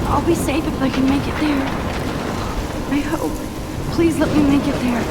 I'll be safe if I can make it there. I hope. Please let me make it there.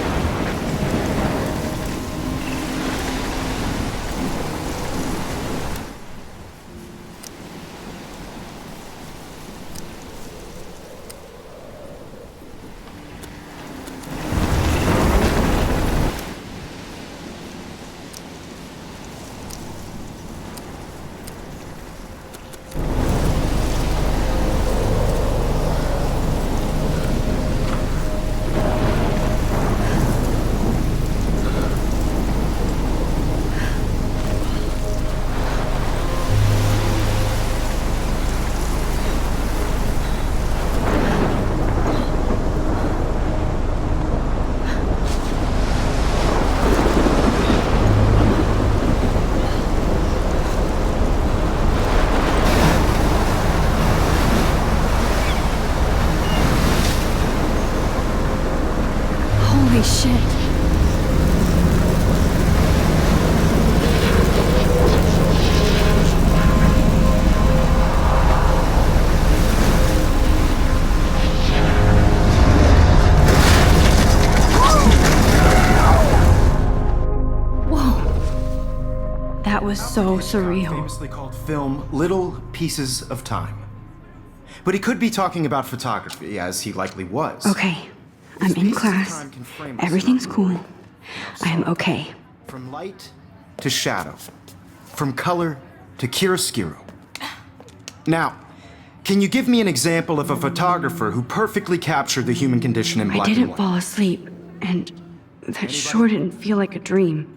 Holy shit. Whoa. That was so surreal. Famously called film Little Pieces of Time. But he could be talking about photography, as he likely was. Okay. I'm in class. Everything's cool. I am okay. From light to shadow. From color to chiaroscuro. Now, can you give me an example of a photographer who perfectly captured the human condition in black and I didn't white? fall asleep, and that sure didn't feel like a dream.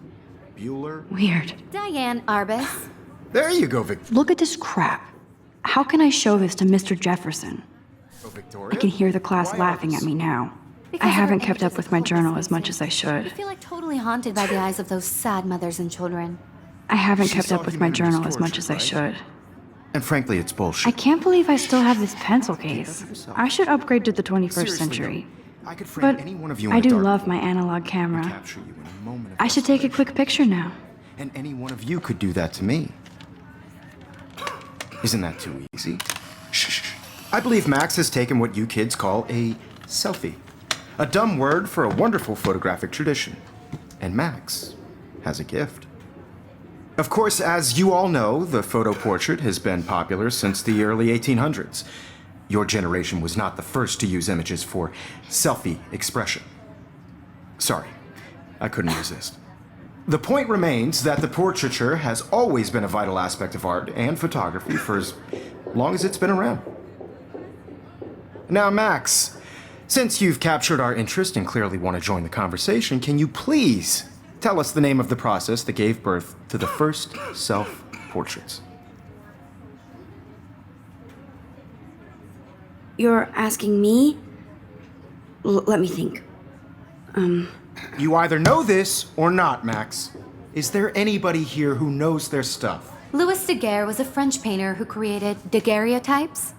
Bueller? Weird. Diane Arbus. There you go, Victoria. Look at this crap. How can I show this to Mr. Jefferson? I can hear the class laughing at me now. I haven't kept up with my journal as much as I You should. feel like totally haunted by the eyes of those sad mothers and children. I haven't kept up with my journal as much as I should. And frankly, it's I bullshit. can't believe I still have this pencil case. I should upgrade to the 21st century. I could frame But any one of you in I the do dark love my analog camera. capture you in a moment of I should take a quick picture now. And any one of you could do that to me. Isn't that too easy? Shh. I believe Max has taken what you kids call a selfie. A dumb word for a wonderful photographic tradition. And Max has a gift. Of course, as you all know, the photo portrait has been popular since the early 1800s. Your generation was not the first to use images for selfie expression. Sorry, I couldn't resist. The point remains that the portraiture has always been a vital aspect of art and photography for as long as it's been around. Now, Max, Since you've captured our interest and clearly want to join the conversation, can you please tell us the name of the process that gave birth to the first self-portraits? You're asking me? Let me think. You either know this or not, Max. Is there anybody here who knows their stuff? Louis Daguerre was a French painter who created daguerreotypes,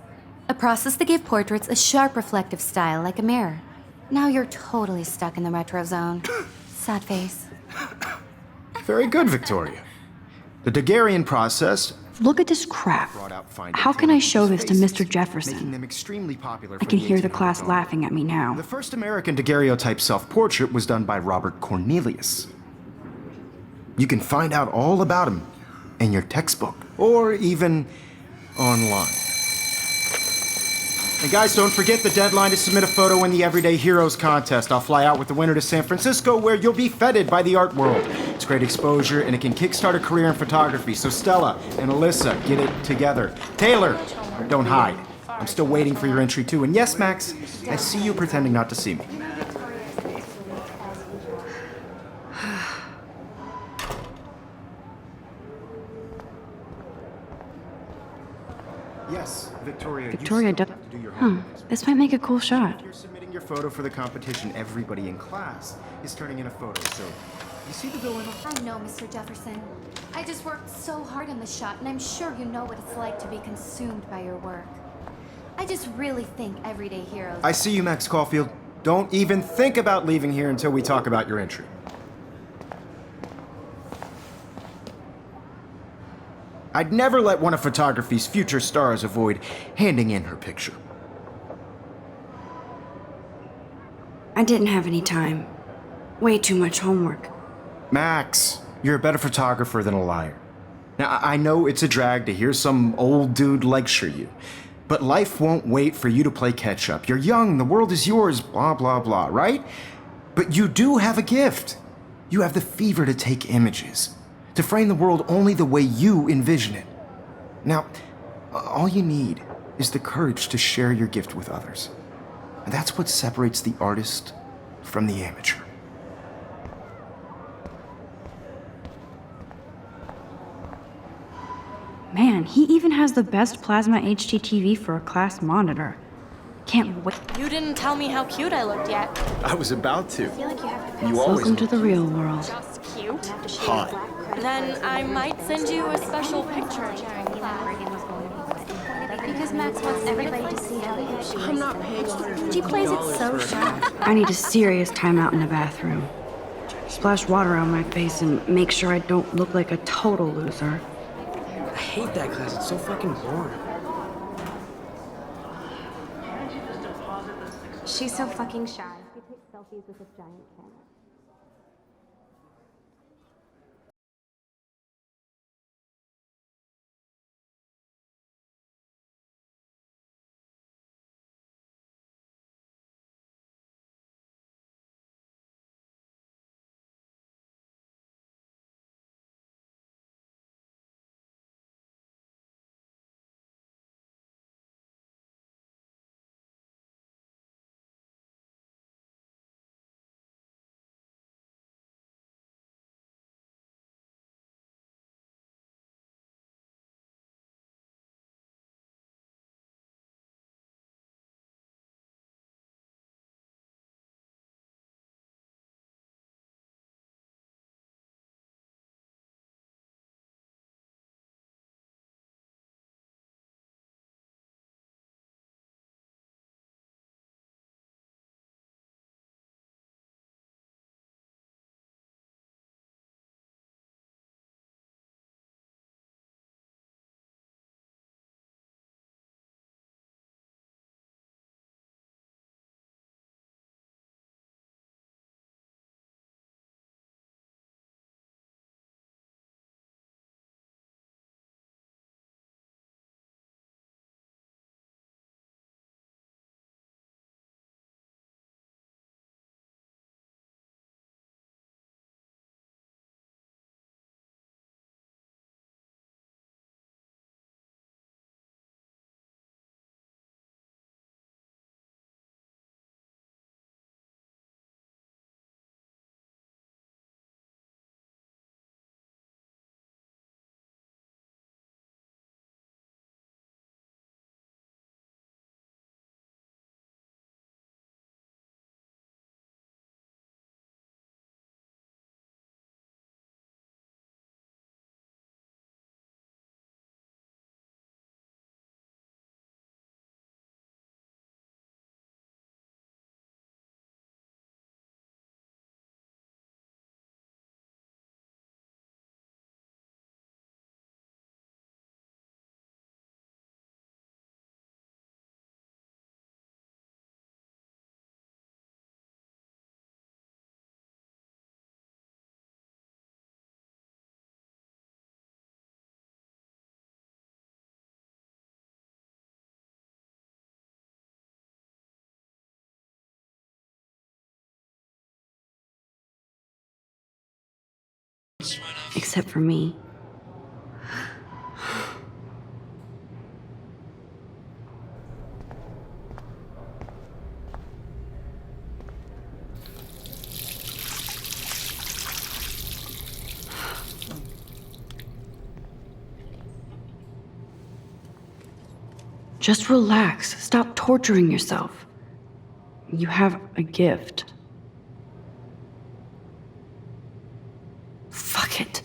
a process that gave portraits a sharp reflective style like a mirror. Now you're totally stuck in the retro zone. Sad face. Very good, Victoria. The Daguerrean process Look at this crap. brought out fine How can I detail show in this to faces, Mr. making Jefferson? them extremely popular I for can hear the 1800s class on. laughing at me now. The first American daguerreotype self-portrait was done by Robert Cornelius. You can find out all about him in your textbook, or even online. And guys, don't forget the deadline to submit a photo in the Everyday Heroes contest. I'll fly out with the winner to San Francisco, where you'll be feted by the art world. It's great exposure, and it can kickstart a career in photography. So Stella and Alyssa, get it together. Taylor, don't hide. I'm still waiting for your entry too. And yes, Max, I see you pretending not to see me. Yes, Victoria. Victoria, you still have to do your homework. this might make a cool shot. You're submitting your photo for the competition. Everybody in class is turning in a photo. So, you see the dilemma? I know, Mr. Jefferson. I just worked so hard on the shot, and I'm sure you know what it's like to be consumed by your work. I just really think Everyday Heroes... I see you, Max Caulfield. Don't even think about leaving here until we talk about your entry. I'd never let one of photography's future stars avoid handing in her picture. I didn't have any time. Way too much homework. Max, you're a better photographer than a liar. Now, I know it's a drag to hear some old dude lecture you, but life won't wait for you to play catch up. You're young, the world is yours, blah, blah, blah, right? But you do have a gift. You have the fever to take images, to frame the world only the way you envision it. Now, all you need is the courage to share your gift with others. And that's what separates the artist from the amateur. Man, he even has the best plasma HDTV for a class monitor. Can't wait. You didn't tell me how cute I looked yet. I was about to. You Welcome to the real world. Just cute. hot. Then I might send you a special picture. Because Max wants everybody to see how good she I'm is. not paid. She plays it so sharp. I need a serious timeout in the bathroom. Splash water on my face and make sure I don't look like a total loser. I hate that class. It's so fucking boring. She's so fucking shy. She takes selfies with a giant camera. except for me. Just relax. Stop torturing yourself. You have a gift. Fuck it.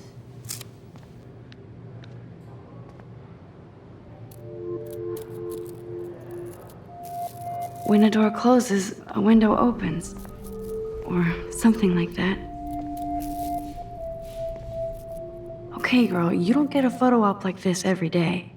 When a door closes, a window opens. Or something like that. Okay, girl, you don't get a photo op like this every day.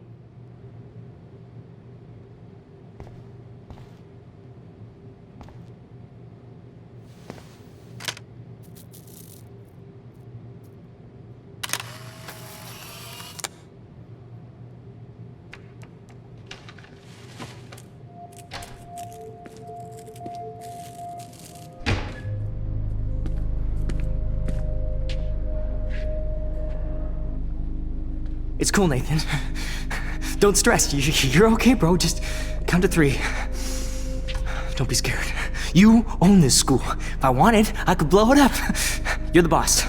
It's cool, Nathan. Don't stress. You're okay, bro. Just count to 3. Don't be scared. You own this school. If I wanted, I could blow it up. You're the boss.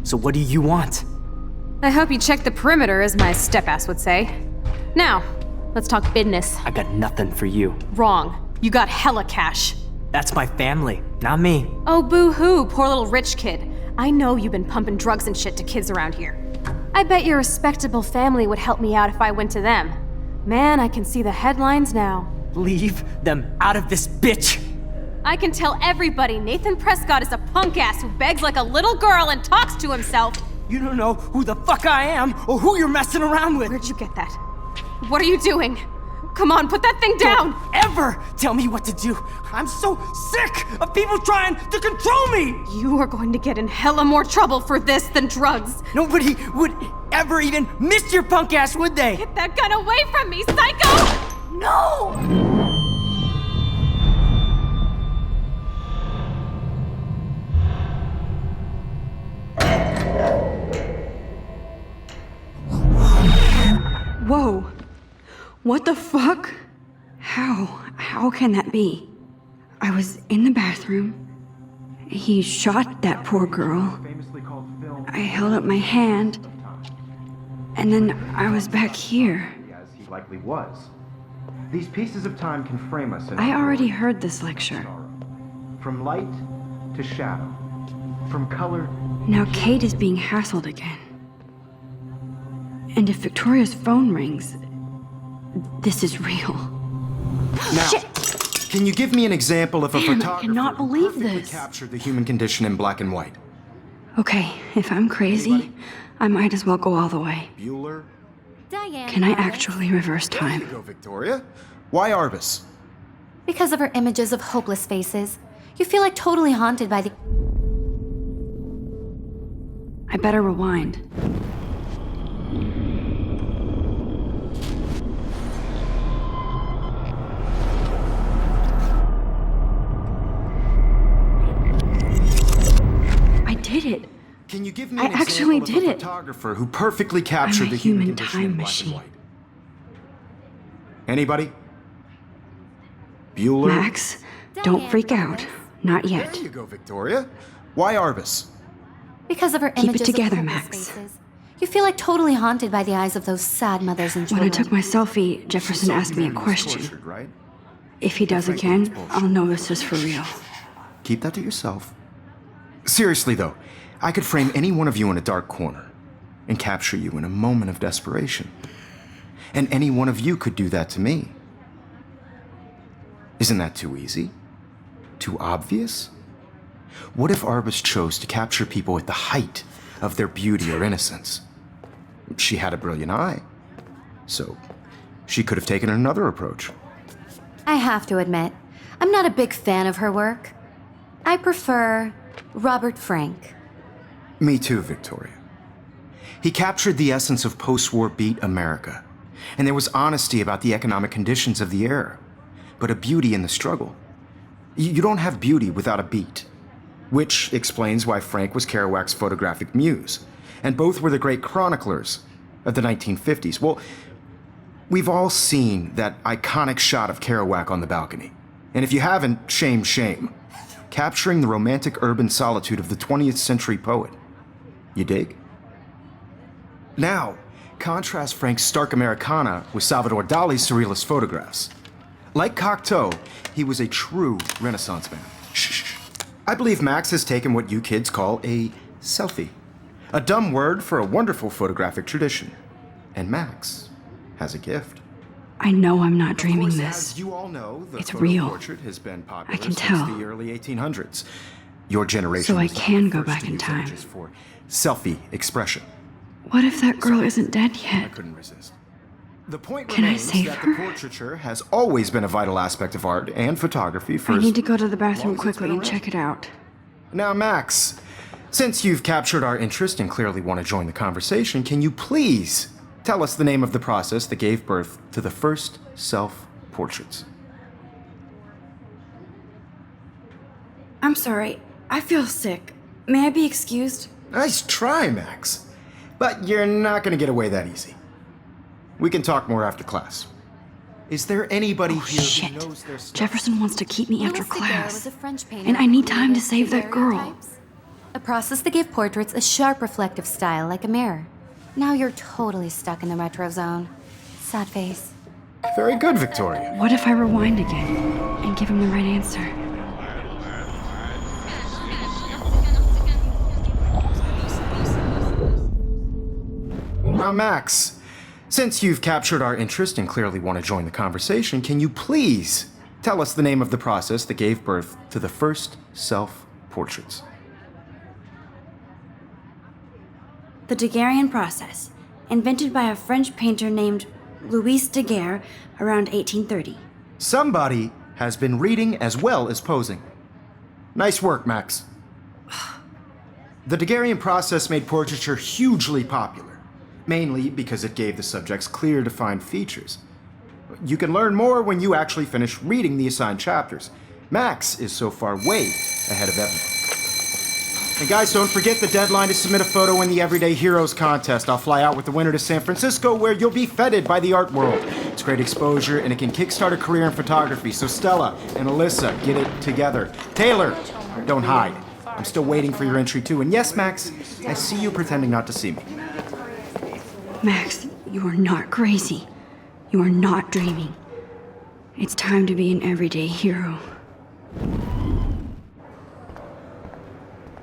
So what do you want? I hope you checked the perimeter, as my step-ass would say. Now, let's talk business. I got nothing for you. Wrong. You got hella cash. That's my family, not me. Oh, boo-hoo, poor little rich kid. I know you've been pumping drugs and shit to kids around here. I bet your respectable family would help me out if I went to them. Man, I can see the headlines now. Leave them out of this bitch! I can tell everybody Nathan Prescott is a punk ass who begs like a little girl and talks to himself. You don't know who the fuck I am or who you're messing around with. Where'd you get that? What are you doing? Come on, put that thing down! Don't ever tell me what to do. I'm so sick of people trying to control me. You are going to get in hella more trouble for this than drugs. Nobody would ever even miss your punk ass, would they? Get that gun away from me, psycho! No! Whoa. What the fuck? How can that be? I was in the bathroom. He shot that poor girl. I held up my hand. And then I was back here. As he likely was. These pieces of time can frame us in I already heard this lecture. from light to shadow, from color. Now Kate is being hassled again. And if Victoria's phone rings, this is real. Now, Shit! can you give me an example of a Damn, I photographer cannot who believe perfectly this. captured the human condition in black and white? Okay, if I'm crazy, I might as well go all the way. Bueller? Diane. Can I Arbus. actually reverse There you time? go, Victoria. Why Arbus? Because of her images of hopeless faces. You feel like totally haunted by the... I better rewind. I did it. Can you give me I an actually example did of it. a photographer who perfectly captured I'm a the human human condition time in black machine. and white? Anybody? Bueller? Max, don't Diane freak out. Arbus. Not There yet. you go, Victoria. Why Arbus? Because of her Keep it images together, of hopeless Max. faces. You feel like totally haunted by the eyes of those sad mothers and When I children. took my selfie, Jefferson asked me a question. Tortured, right? If he does again, I'll know this is for real. Keep that to yourself. Seriously, though, I could frame any one of you in a dark corner and capture you in a moment of desperation. And any one of you could do that to me. Isn't that too easy? Too obvious? What if Arbus chose to capture people at the height of their beauty or innocence? She had a brilliant eye, so she could have taken another approach. I have to admit, I'm not a big fan of her work. I prefer Robert Frank. Me too, Victoria. He captured the essence of post-war beat America, and there was honesty about the economic conditions of the era, but a beauty in the struggle. You don't have beauty without a beat. which explains why Frank was Kerouac's photographic muse, and both were the great chroniclers of the 1950s. Well, we've all seen that iconic shot of Kerouac on the balcony. And if you haven't, shame, shame. Capturing the romantic urban solitude of the 20th century poet. You dig? Now, contrast Frank's stark Americana with Salvador Dali's surrealist photographs. Like Cocteau, he was a true Renaissance man. Shh. I believe Max has taken what you kids call a selfie. A dumb word for a wonderful photographic tradition. And Max has a gift. I know I'm not dreaming Of course, this. as you all know, the It's photo real. portrait has been popular I can since tell. the early 1800s. Your generation So I was the can go first back to in use time. images for selfie expression. What if that girl isn't dead I yet? couldn't resist. The point Can I remains save that her? the portraiture has always been a vital aspect of art and photography for I as need to go to the long bathroom as it's quickly been and around. check it out. Now, Max, since you've captured our interest and clearly want to join the conversation, can you please tell us the name of the process that gave birth to the first self-portraits? I'm sorry. I feel sick. May I be excused? Nice try, Max. But you're not going to get away that easy. We can talk more after class. Is there anybody Oh, here shit. who knows their stuff? Jefferson wants to keep me after Louis Daguerre class. was a French painter And I who need time to created save that girl. daguerreotypes, a process that gave portraits a sharp reflective style like a mirror. Now you're totally stuck in the retro zone. Sad face. Very good, Victoria. What if I rewind again and give him the right answer? Now, Max, since you've captured our interest and clearly want to join the conversation, can you please tell us the name of the process that gave birth to the first self-portraits? The Daguerrean process, invented by a French painter named Louis Daguerre around 1830. Somebody has been reading as well as posing. Nice work, Max. The Daguerrean process made portraiture hugely popular, mainly because it gave the subjects clear, defined features. You can learn more when you actually finish reading the assigned chapters. Max is so far way ahead of everyone. And guys, don't forget the deadline to submit a photo in the Everyday Heroes contest. I'll fly out with the winner to San Francisco, where you'll be feted by the art world. It's great exposure, and it can kickstart a career in photography. So Stella and Alyssa, get it together. Taylor, don't hide. I'm still waiting for your entry too. And yes, Max, I see you pretending not to see me. Max, you are not crazy. You are not dreaming. It's time to be an everyday hero.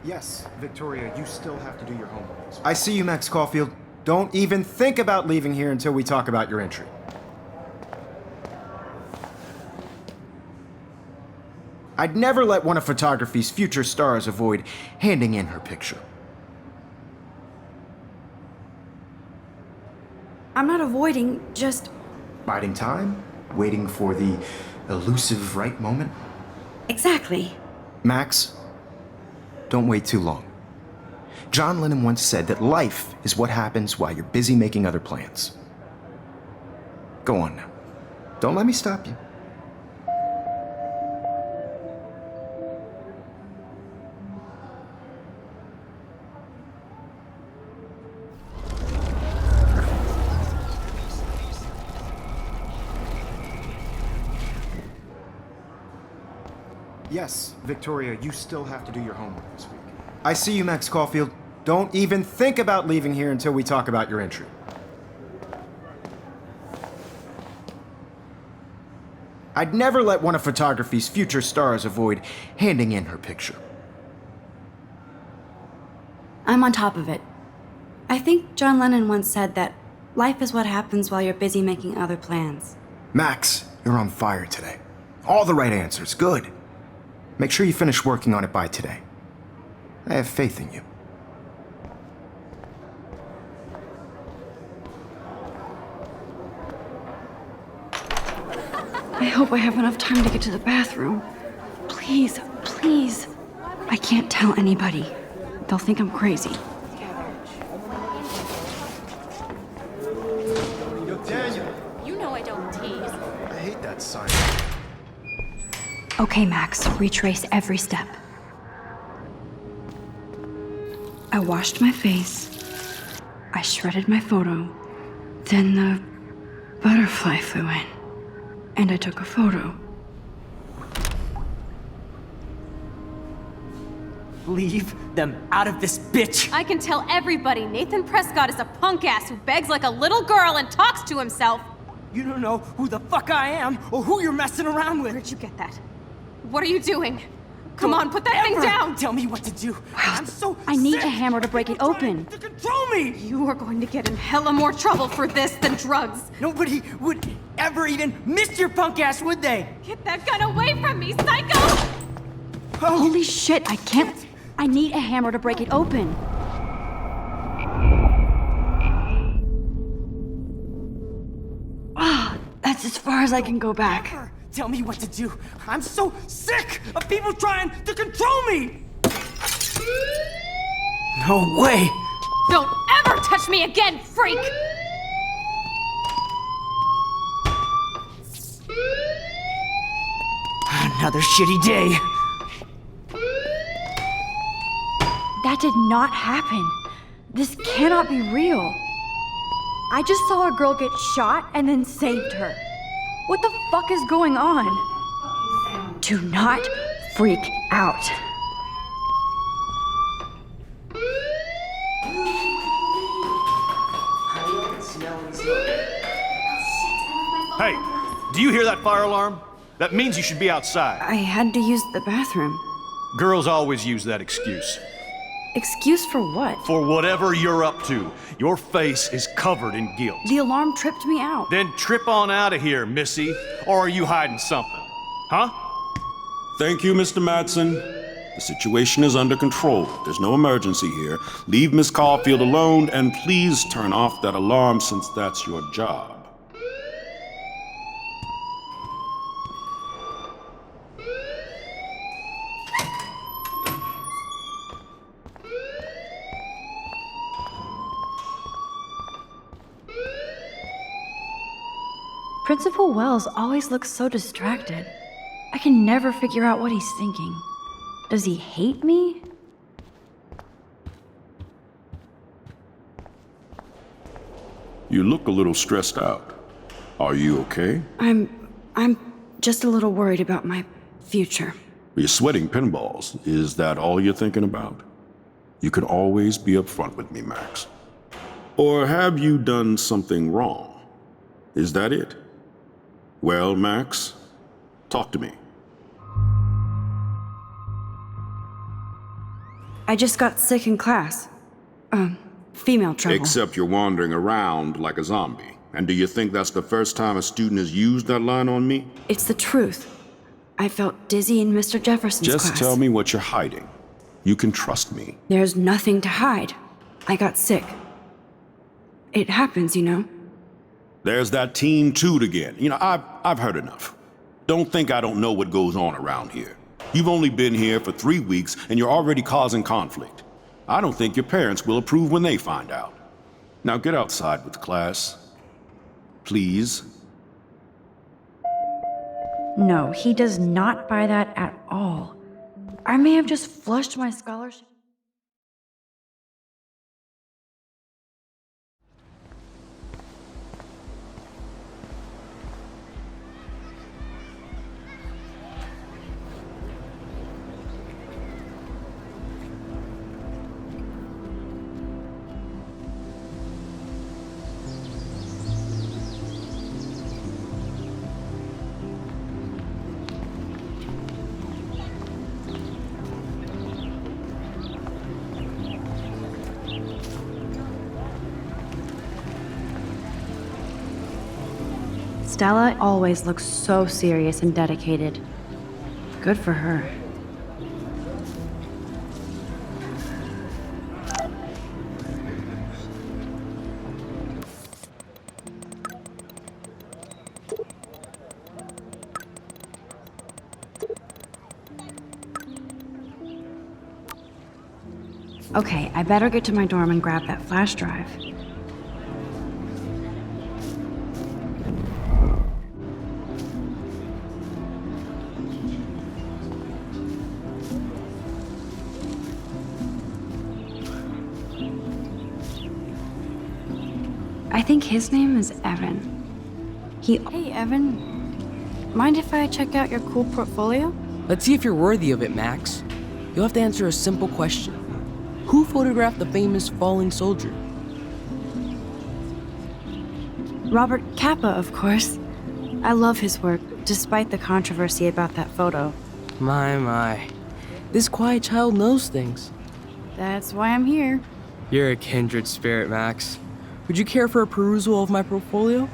Yes, Victoria, you still have to do your homework. I see you, Max Caulfield. Don't even think about leaving here until we talk about your entry. I'd never let one of photography's future stars avoid handing in her picture. I'm not avoiding, just... Biding time, waiting for the elusive right moment. Exactly. Max, don't wait too long. John Lennon once said that life is what happens while you're busy making other plans. Go on now. Don't let me stop you. Yes, Victoria, you still have to do your homework this week. I see you, Max Caulfield. Don't even think about leaving here until we talk about your entry. I'd never let one of photography's future stars avoid handing in her picture. I'm on top of it. I think John Lennon once said that life is what happens while you're busy making other plans. Max, you're on fire today. All the right answers. Good. Make sure you finish working on it by today. I have faith in you. I hope I have enough time to get to the bathroom. Please, please. I can't tell anybody. They'll think I'm crazy. Daniel, You know I don't tease. I hate that sign. Okay, Max, retrace every step. I washed my face. I shredded my photo. Then the butterfly flew in. And I took a photo. Leave them out of this bitch! I can tell everybody Nathan Prescott is a punk ass who begs like a little girl and talks to himself. You don't know who the fuck I am or who you're messing around with. Where'd you get that? What are you doing? Come on, put that thing down! Tell me what to do. I'm so I need sick a hammer to break it of people open. trying to control me! You are going to get in hella more trouble for this than drugs. Nobody would ever even miss your punk ass, would they? Get that gun away from me, psycho! Holy shit, I can't. I need a hammer to break it open. Ah, that's as far as I can go back. Tell me what to do. I'm so sick of people trying to control me! No way! Don't ever touch me again, freak! Another shitty day. That did not happen. This cannot be real. I just saw a girl get shot and then saved her. What the fuck is going on? Do not freak out. Hey, do you hear that fire alarm? That means you should be outside. I had to use the bathroom. Girls always use that excuse. Excuse for what? For whatever you're up to, your face is covered in guilt. The alarm tripped me out. Then trip on out of here, missy. Or are you hiding something? Huh? Thank you, Mr. Madsen. The situation is under control. There's no emergency here. Leave Miss Caulfield alone, and please turn off that alarm since that's your job. Principal Wells always looks so distracted. I can never figure out what he's thinking. Does he hate me? You look a little stressed out. Are you okay? I'm just a little worried about my future. You're sweating pinballs. Is that all you're thinking about? You can always be upfront with me, Max. Or have you done something wrong? Is that it? Well, Max, talk to me. I just got sick in class. Female trouble. Except you're wandering around like a zombie. And do you think that's the first time a student has used that line on me? It's the truth. I felt dizzy in Mr. Jefferson's class. Just tell me what you're hiding. You can trust me. There's nothing to hide. I got sick. It happens, you know. There's that Team Toot again. You know, I've heard enough. Don't think I don't know what goes on around here. You've only been here for 3 weeks, and you're already causing conflict. I don't think your parents will approve when they find out. Now get outside with the class. Please. No, he does not buy that at all. I may have just flushed my scholarship. Stella always looks so serious and dedicated. Good for her. Okay, I better get to my dorm and grab that flash drive. I think his name is Evan. Hey, Evan. Mind if I check out your cool portfolio? Let's see if you're worthy of it, Max. You'll have to answer a simple question. Who photographed the famous falling soldier? Robert Capa, of course. I love his work, despite the controversy about that photo. My. This quiet child knows things. That's why I'm here. You're a kindred spirit, Max. Would you care for a perusal of my portfolio?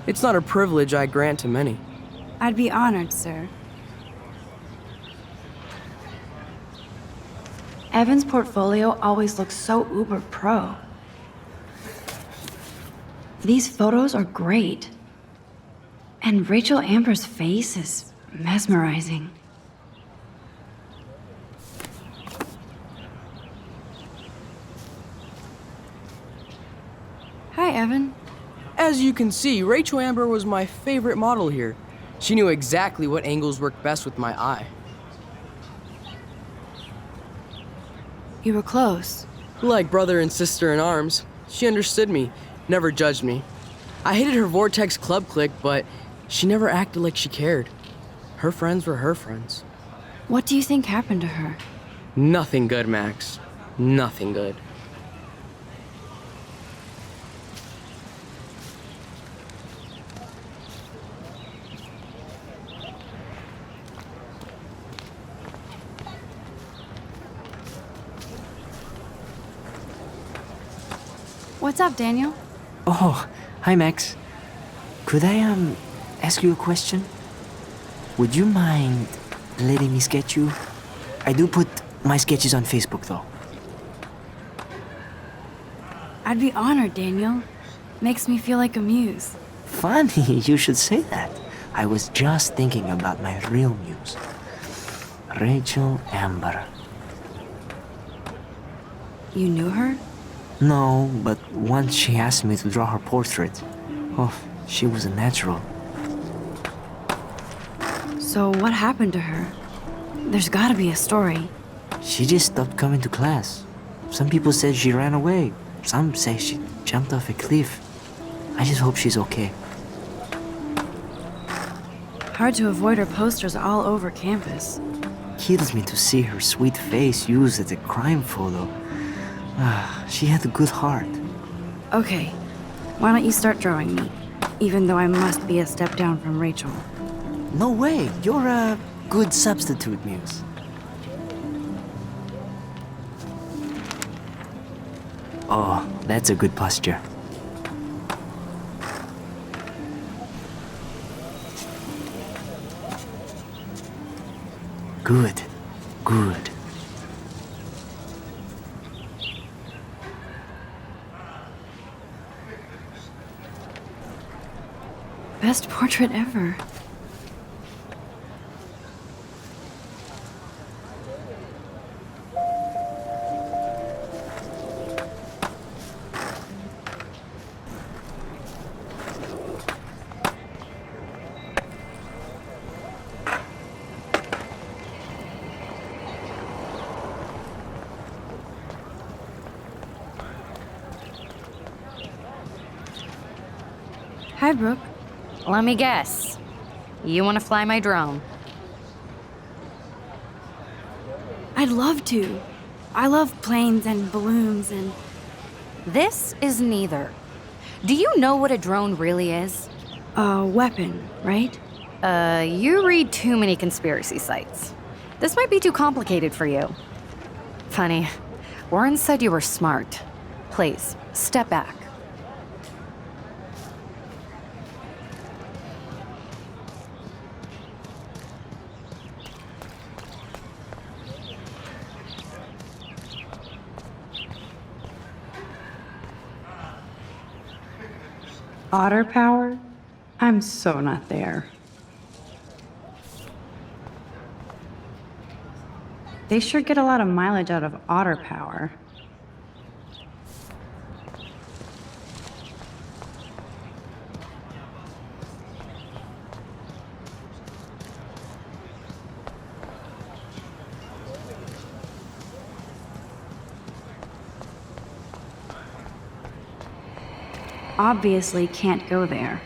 It's not a privilege I grant to many. I'd be honored, sir. Evan's portfolio always looks so uber pro. These photos are great. And Rachel Amber's face is mesmerizing. Hi, Evan. As you can see, Rachel Amber was my favorite model here. She knew exactly what angles worked best with my eye. You were close. Like brother and sister in arms, she understood me, never judged me. I hated her Vortex Club clique, but she never acted like she cared. Her friends were her friends. What do you think happened to her? Nothing good, Max. Nothing good. What's up, Daniel? Oh, hi Max. Could I, ask you a question? Would you mind letting me sketch you? I do put my sketches on Facebook, though. I'd be honored, Daniel. Makes me feel like a muse. Funny, you should say that. I was just thinking about my real muse. Rachel Amber. You knew her? No, but once she asked me to draw her portrait. Oh, she was a natural. So what happened to her? There's gotta be a story. She just stopped coming to class. Some people said she ran away. Some say she jumped off a cliff. I just hope she's okay. Hard to avoid her posters all over campus. Kills me to see her sweet face used as a crime photo. She had a good heart. Okay, why don't you start drawing me? Even though I must be a step down from Rachel. No way, you're a good substitute, Muse. Oh, that's a good posture. Good, good. Best portrait ever. Hi, Brooke. Let me guess. You want to fly my drone? I'd love to. I love planes and balloons and... This is neither. Do you know what a drone really is? a weapon, right? You read too many conspiracy sites. This might be too complicated for you. Funny, Warren said you were smart. Please, step back. Otter power? I'm so not there. They sure get a lot of mileage out of otter power. obviously can't go there.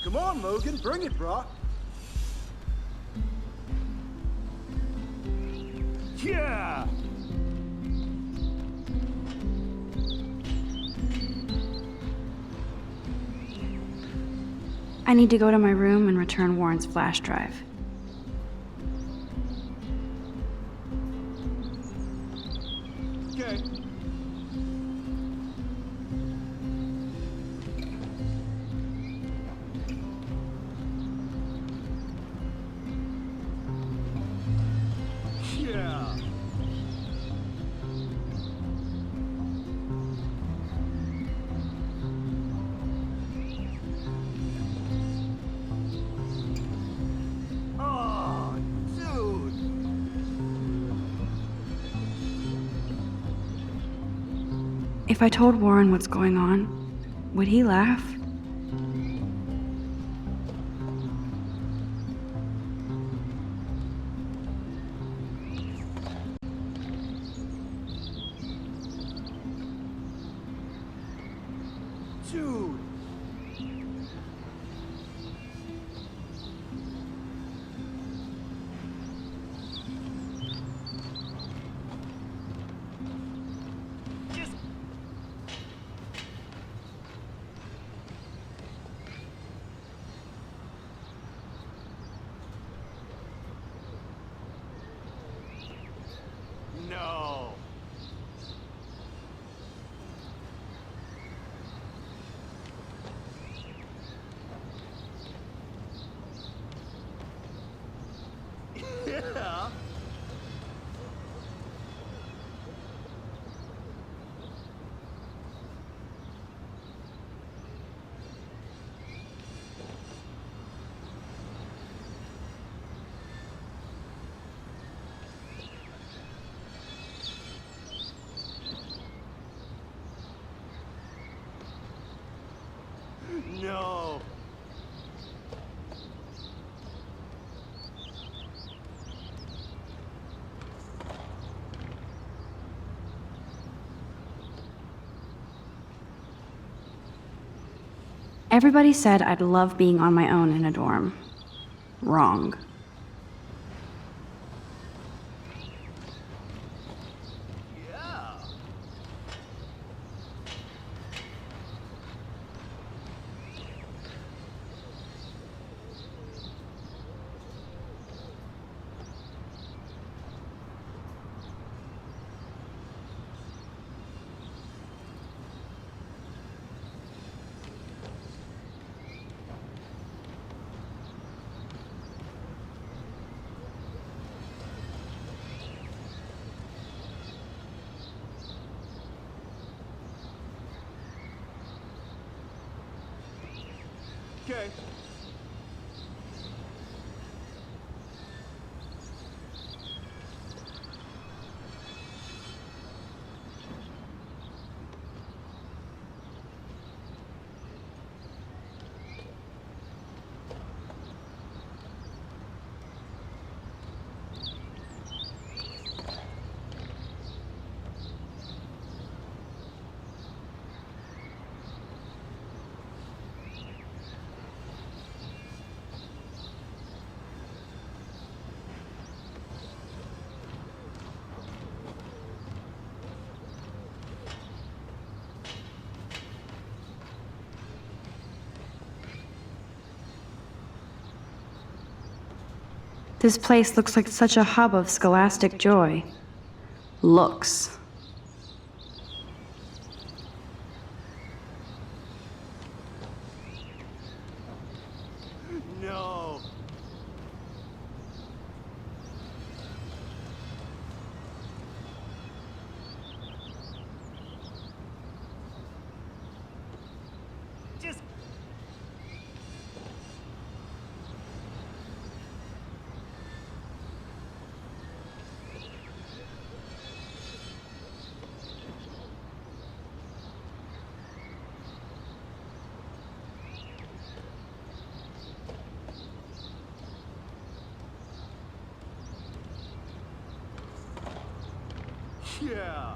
Come on, Logan, bring it, brah. Yeah! I need to go to my room and return Warren's flash drive. Okay. Yeah! Oh, dude. If I told Warren what's going on, would he laugh? Dude. Just... No! Yeah! No! Everybody said I'd love being on my own in a dorm. Wrong. Yeah! Okay. This place looks like such a hub of scholastic joy. Looks. No! Just... Yeah.